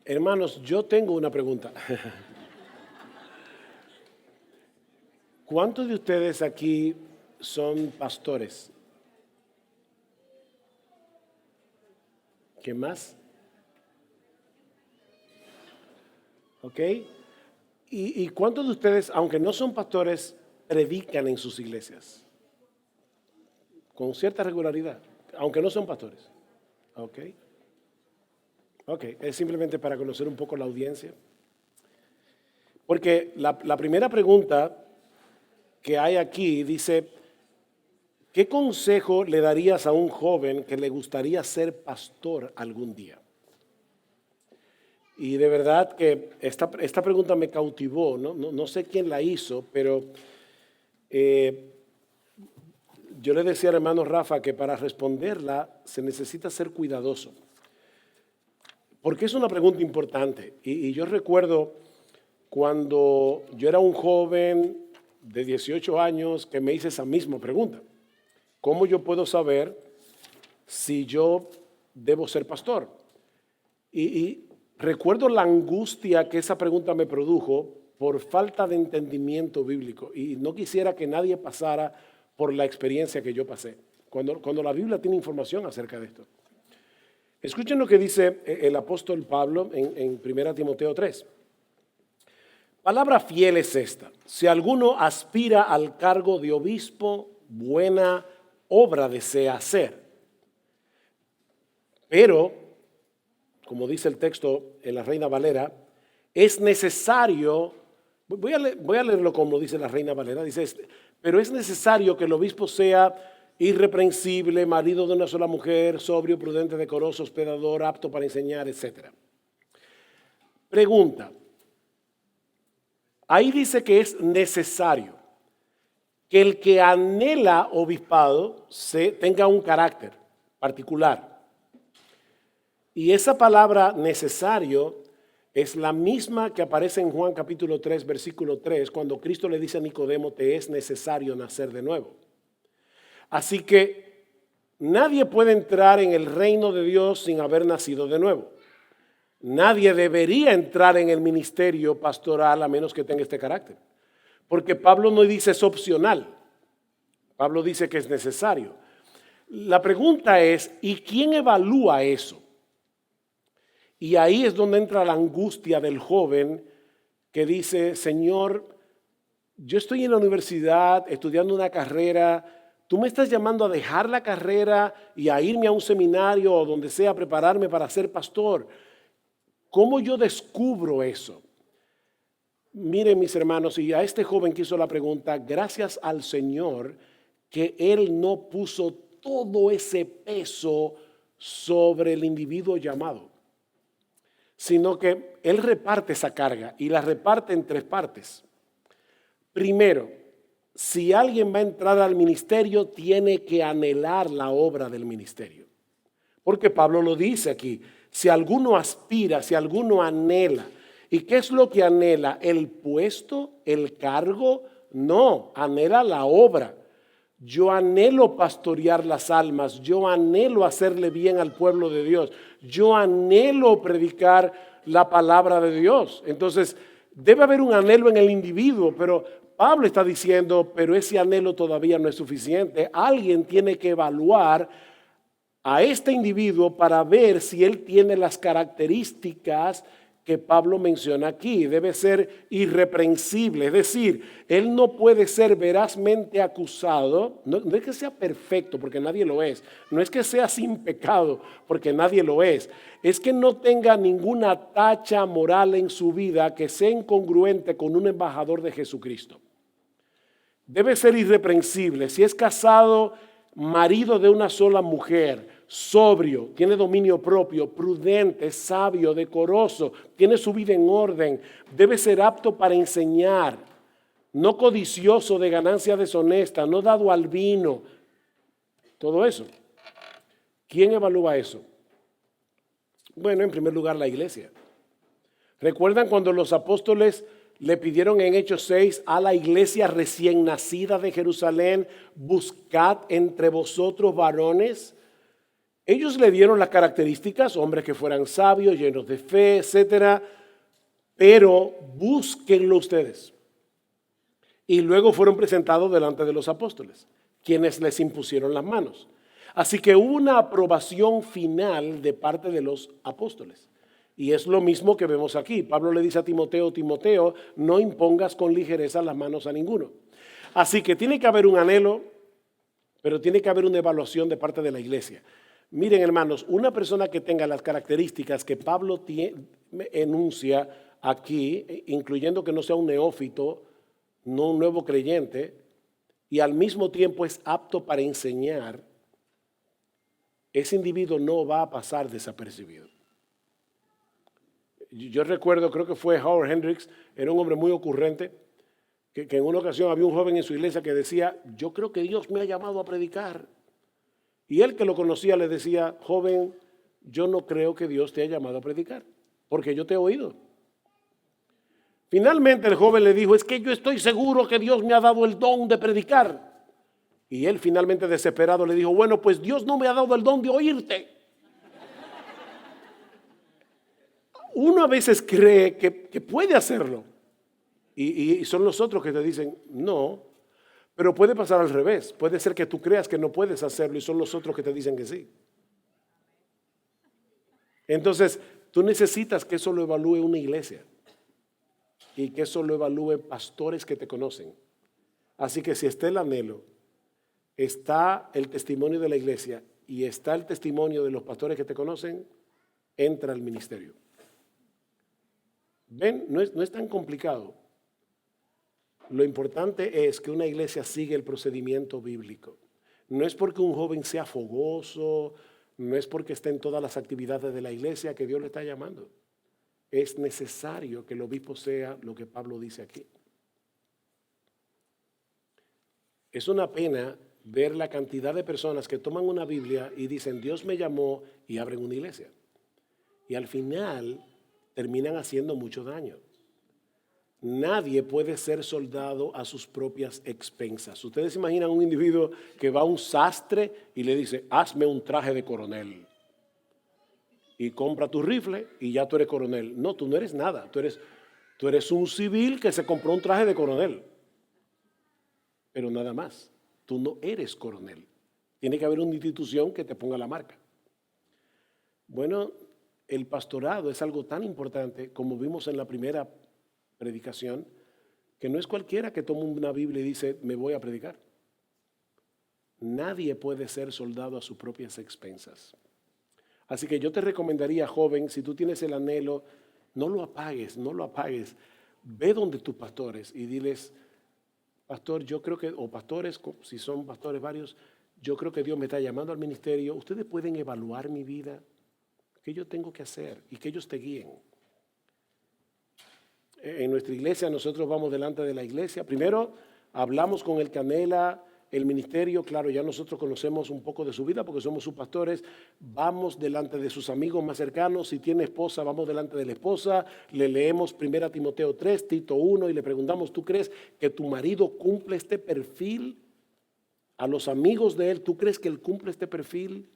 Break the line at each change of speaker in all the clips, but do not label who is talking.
Hermanos, yo tengo una pregunta. ¿Cuántos de ustedes aquí son pastores? ¿Qué más? ¿Ok? ¿Y cuántos de ustedes, aunque no son pastores, predican en sus iglesias? Con cierta regularidad, aunque no son pastores. ¿Ok? Ok, es simplemente para conocer un poco la audiencia. Porque la primera pregunta que hay aquí dice, ¿qué consejo le darías a un joven que le gustaría ser pastor algún día? Y de verdad que esta pregunta me cautivó, no sé quién la hizo, pero yo le decía al hermano Rafa que para responderla se necesita ser cuidadoso, porque es una pregunta importante. Y yo recuerdo cuando yo era un joven de 18 años que me hice esa misma pregunta. ¿Cómo yo puedo saber si yo debo ser pastor? Y recuerdo la angustia que esa pregunta me produjo por falta de entendimiento bíblico. Y no quisiera que nadie pasara por la experiencia que yo pasé. Cuando la Biblia tiene información acerca de esto. Escuchen lo que dice el apóstol Pablo en 1 Timoteo 3. Palabra fiel es esta: si alguno aspira al cargo de obispo, buena obra desea hacer. Pero, como dice el texto en la Reina Valera, es necesario, voy a leerlo como dice la Reina Valera, dice, pero es necesario que el obispo sea irreprensible, marido de una sola mujer, sobrio, prudente, decoroso, hospedador, apto para enseñar, etc. Pregunta. Ahí dice que es necesario que el que anhela obispado tenga un carácter particular. Y esa palabra necesario es la misma que aparece en Juan capítulo 3, versículo 3, cuando Cristo le dice a Nicodemo, te es necesario nacer de nuevo. Así que nadie puede entrar en el reino de Dios sin haber nacido de nuevo. Nadie debería entrar en el ministerio pastoral a menos que tenga este carácter. Porque Pablo no dice es opcional. Pablo dice que es necesario. La pregunta es, ¿y quién evalúa eso? Y ahí es donde entra la angustia del joven que dice, Señor, yo estoy en la universidad estudiando una carrera, tú me estás llamando a dejar la carrera y a irme a un seminario o donde sea a prepararme para ser pastor. ¿Cómo yo descubro eso? Miren mis hermanos, y a este joven que hizo la pregunta, gracias al Señor que Él no puso todo ese peso sobre el individuo llamado, sino que Él reparte esa carga y la reparte en tres partes. Primero, si alguien va a entrar al ministerio, tiene que anhelar la obra del ministerio. Porque Pablo lo dice aquí, si alguno aspira, si alguno anhela. ¿Y qué es lo que anhela? ¿El puesto? ¿El cargo? No, anhela la obra. Yo anhelo pastorear las almas, yo anhelo hacerle bien al pueblo de Dios, yo anhelo predicar la palabra de Dios. Entonces, debe haber un anhelo en el individuo, pero Pablo está diciendo, pero ese anhelo todavía no es suficiente. Alguien tiene que evaluar a este individuo para ver si él tiene las características que Pablo menciona aquí. Debe ser irreprensible, es decir, él no puede ser verazmente acusado. No es que sea perfecto, porque nadie lo es. No es que sea sin pecado, porque nadie lo es. Es que no tenga ninguna tacha moral en su vida que sea incongruente con un embajador de Jesucristo. Debe ser irreprensible. Si es casado, marido de una sola mujer, sobrio, tiene dominio propio, prudente, sabio, decoroso, tiene su vida en orden, debe ser apto para enseñar, no codicioso de ganancia deshonesta, no dado al vino, todo eso. ¿Quién evalúa eso? Bueno, en primer lugar la iglesia. ¿Recuerdan cuando los apóstoles le pidieron en Hechos 6 a la iglesia recién nacida de Jerusalén, buscad entre vosotros varones Ellos le dieron las características, hombres que fueran sabios, llenos de fe, etcétera, pero búsquenlo ustedes. Y luego fueron presentados delante de los apóstoles, quienes les impusieron las manos. Así que hubo una aprobación final de parte de los apóstoles. Y es lo mismo que vemos aquí. Pablo le dice a Timoteo, Timoteo, no impongas con ligereza las manos a ninguno. Así que tiene que haber un anhelo, pero tiene que haber una evaluación de parte de la iglesia. Miren, hermanos, una persona que tenga las características que Pablo enuncia aquí, incluyendo que no sea un neófito, no un nuevo creyente, y al mismo tiempo es apto para enseñar, ese individuo no va a pasar desapercibido. Yo recuerdo, creo que fue Howard Hendricks, era un hombre muy ocurrente, que en una ocasión había un joven en su iglesia que decía, yo creo que Dios me ha llamado a predicar. Y él que lo conocía le decía, joven, yo no creo que Dios te haya llamado a predicar, porque yo te he oído. Finalmente el joven le dijo, es que yo estoy seguro que Dios me ha dado el don de predicar. Y él finalmente desesperado le dijo, bueno, pues Dios no me ha dado el don de oírte. Uno a veces cree que puede hacerlo. Y son los otros que te dicen, no. Pero puede pasar al revés. Puede ser que tú creas que no puedes hacerlo y son los otros que te dicen que sí. Entonces, tú necesitas que eso lo evalúe una iglesia y que eso lo evalúe pastores que te conocen. Así que si está el anhelo, está el testimonio de la iglesia y está el testimonio de los pastores que te conocen, entra al ministerio. ¿Ven? No es tan complicado. Lo importante es que una iglesia siga el procedimiento bíblico. No es porque un joven sea fogoso, no es porque esté en todas las actividades de la iglesia que Dios le está llamando. Es necesario que el obispo sea lo que Pablo dice aquí. Es una pena ver la cantidad de personas que toman una Biblia y dicen Dios me llamó y abren una iglesia. Y al final terminan haciendo mucho daño. Nadie puede ser soldado a sus propias expensas. Ustedes se imaginan un individuo que va a un sastre y le dice, hazme un traje de coronel. Y compra tu rifle y ya tú eres coronel. No, tú no eres nada. Tú eres un civil que se compró un traje de coronel. Pero nada más. Tú no eres coronel. Tiene que haber una institución que te ponga la marca. Bueno, el pastorado es algo tan importante como vimos en la primera predicación, que no es cualquiera que toma una Biblia y dice, me voy a predicar. Nadie puede ser soldado a sus propias expensas. Así que yo te recomendaría, joven, si tú tienes el anhelo, no lo apagues, no lo apagues. Ve donde tus pastores y diles, pastor, yo creo que, o pastores, si son pastores varios, yo creo que Dios me está llamando al ministerio. Ustedes pueden evaluar mi vida, qué yo tengo que hacer y que ellos te guíen. En nuestra iglesia nosotros vamos delante de la iglesia. Primero hablamos con el que anhela el ministerio. Claro, ya nosotros conocemos un poco de su vida porque somos sus pastores. Vamos delante de sus amigos más cercanos. Si tiene esposa, vamos delante de la esposa. Le leemos 1 Timoteo 3, Tito 1 y le preguntamos, ¿tú crees que tu marido cumple este perfil? A los amigos de él, ¿tú crees que él cumple este perfil?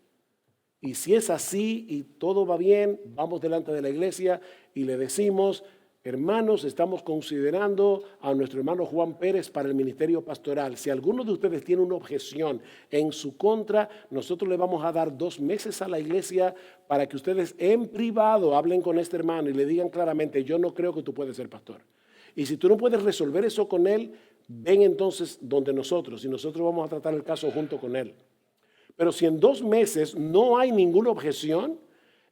Y si es así y todo va bien, vamos delante de la iglesia y le decimos, hermanos, estamos considerando a nuestro hermano Juan Pérez para el ministerio pastoral. Si alguno de ustedes tiene una objeción en su contra, nosotros le vamos a dar 2 meses a la iglesia para que ustedes en privado hablen con este hermano y le digan claramente, yo no creo que tú puedes ser pastor. Y si tú no puedes resolver eso con él, ven entonces donde nosotros y nosotros vamos a tratar el caso junto con él. Pero si en 2 meses no hay ninguna objeción,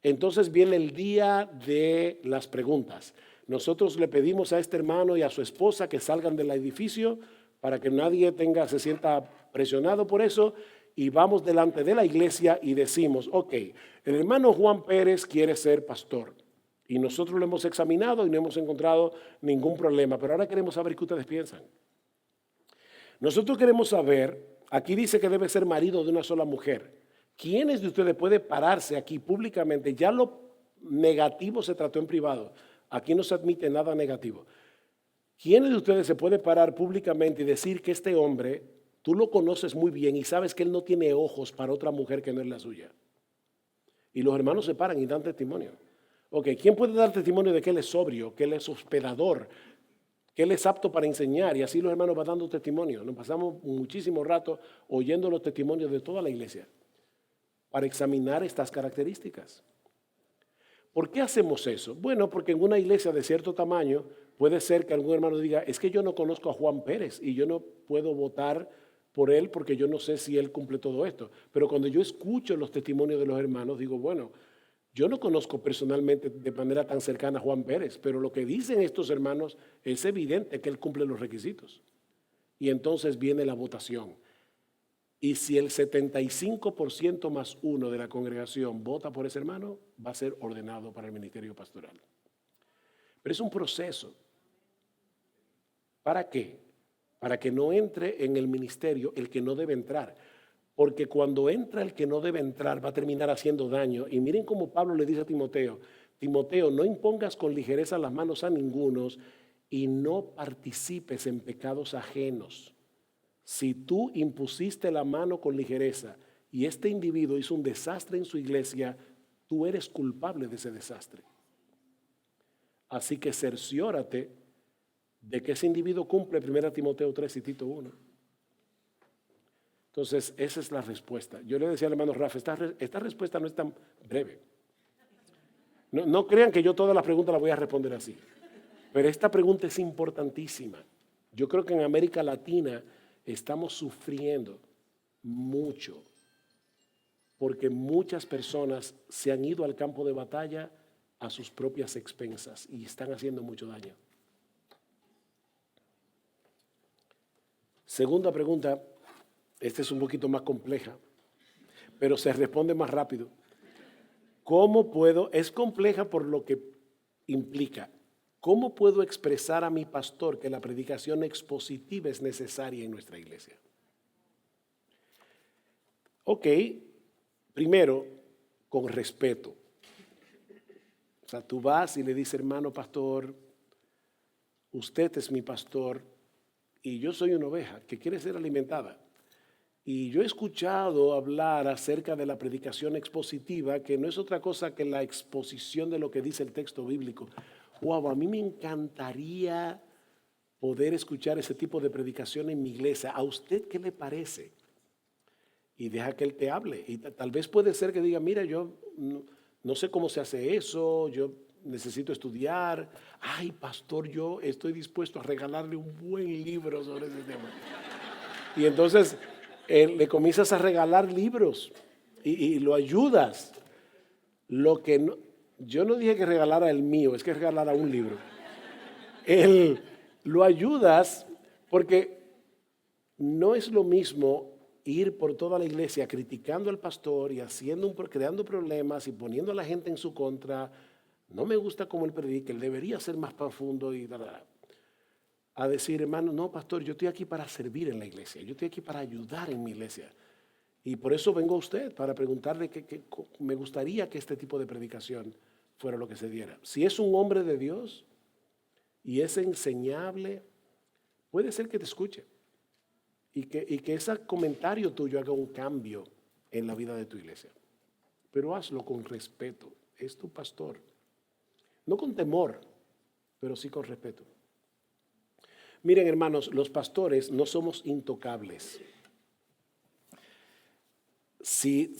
entonces viene el día de las preguntas. Nosotros le pedimos a este hermano y a su esposa que salgan del edificio para que nadie se sienta presionado por eso y vamos delante de la iglesia y decimos, ok, el hermano Juan Pérez quiere ser pastor y nosotros lo hemos examinado y no hemos encontrado ningún problema, pero ahora queremos saber qué ustedes piensan. Nosotros queremos saber, aquí dice que debe ser marido de una sola mujer. ¿Quiénes de ustedes pueden pararse aquí públicamente? Ya lo negativo se trató en privado. Aquí no se admite nada negativo. ¿Quiénes de ustedes se puede parar públicamente y decir que este hombre, tú lo conoces muy bien y sabes que él no tiene ojos para otra mujer que no es la suya? Y los hermanos se paran y dan testimonio. Ok, ¿quién puede dar testimonio de que él es sobrio, que él es hospedador, que él es apto para enseñar? Y así los hermanos van dando testimonio. Nos pasamos muchísimo rato oyendo los testimonios de toda la iglesia para examinar estas características. ¿Por qué hacemos eso? Bueno, porque en una iglesia de cierto tamaño puede ser que algún hermano diga, es que yo no conozco a Juan Pérez y yo no puedo votar por él porque yo no sé si él cumple todo esto. Pero cuando yo escucho los testimonios de los hermanos, digo, bueno, yo no conozco personalmente de manera tan cercana a Juan Pérez, pero lo que dicen estos hermanos es evidente que él cumple los requisitos. Y entonces viene la votación. Y si el 75% más uno de la congregación vota por ese hermano, va a ser ordenado para el ministerio pastoral. Pero es un proceso. ¿Para qué? Para que no entre en el ministerio el que no debe entrar. Porque cuando entra el que no debe entrar va a terminar haciendo daño. Y miren cómo Pablo le dice a Timoteo, Timoteo, no impongas con ligereza las manos a ningunos y no participes en pecados ajenos. Si tú impusiste la mano con ligereza y este individuo hizo un desastre en su iglesia, tú eres culpable de ese desastre. Así que cerciórate de que ese individuo cumple 1 Timoteo 3 y Tito 1. Entonces, esa es la respuesta. Yo le decía al hermano Rafa, esta respuesta no es tan breve. No crean que yo todas las preguntas las voy a responder así. Pero esta pregunta es importantísima. Yo creo que en América Latina estamos sufriendo mucho porque muchas personas se han ido al campo de batalla a sus propias expensas y están haciendo mucho daño. Segunda pregunta, esta es un poquito más compleja, pero se responde más rápido. ¿Cómo puedo? Es compleja por lo que implica. ¿Cómo puedo expresar a mi pastor que la predicación expositiva es necesaria en nuestra iglesia? Ok, primero, con respeto. O sea, tú vas y le dices, hermano pastor, usted es mi pastor y yo soy una oveja que quiere ser alimentada. Y yo he escuchado hablar acerca de la predicación expositiva, que no es otra cosa que la exposición de lo que dice el texto bíblico. Wow, a mí me encantaría poder escuchar ese tipo de predicación en mi iglesia. ¿A usted qué le parece? Y deja que él te hable. Y tal vez puede ser que diga, mira, yo no sé cómo se hace eso, yo necesito estudiar. Ay, pastor, yo estoy dispuesto a regalarle un buen libro sobre ese tema. Y entonces le comienzas a regalar libros y lo ayudas. Lo que no, yo no dije que regalara el mío, es que regalara un libro. Lo ayudas porque no es lo mismo ir por toda la iglesia criticando al pastor y creando problemas y poniendo a la gente en su contra. No me gusta cómo él predica, él debería ser más profundo y a decir, hermano, no, pastor, yo estoy aquí para servir en la iglesia, yo estoy aquí para ayudar en mi iglesia. Y por eso vengo a usted, para preguntarle que me gustaría que este tipo de predicación fuera lo que se diera. Si es un hombre de Dios y es enseñable, puede ser que te escuche y que ese comentario tuyo haga un cambio en la vida de tu iglesia. Pero hazlo con respeto, es tu pastor. No con temor, pero sí con respeto. Miren, hermanos, los pastores no somos intocables. Si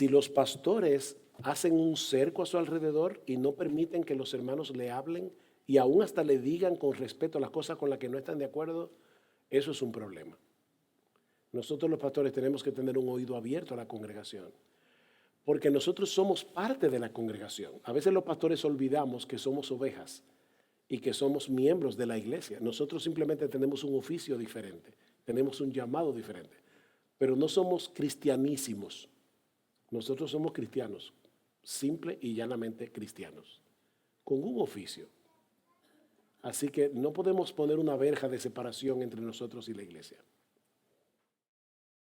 los pastores hacen un cerco a su alrededor y no permiten que los hermanos le hablen y aún hasta le digan con respeto las cosas con las que no están de acuerdo, eso es un problema. Nosotros los pastores tenemos que tener un oído abierto a la congregación, porque nosotros somos parte de la congregación. A veces los pastores olvidamos que somos ovejas y que somos miembros de la iglesia. Nosotros simplemente tenemos un oficio diferente, tenemos un llamado diferente, pero no somos cristianísimos. Nosotros somos cristianos, simple y llanamente cristianos, con un oficio. Así que no podemos poner una verja de separación entre nosotros y la iglesia.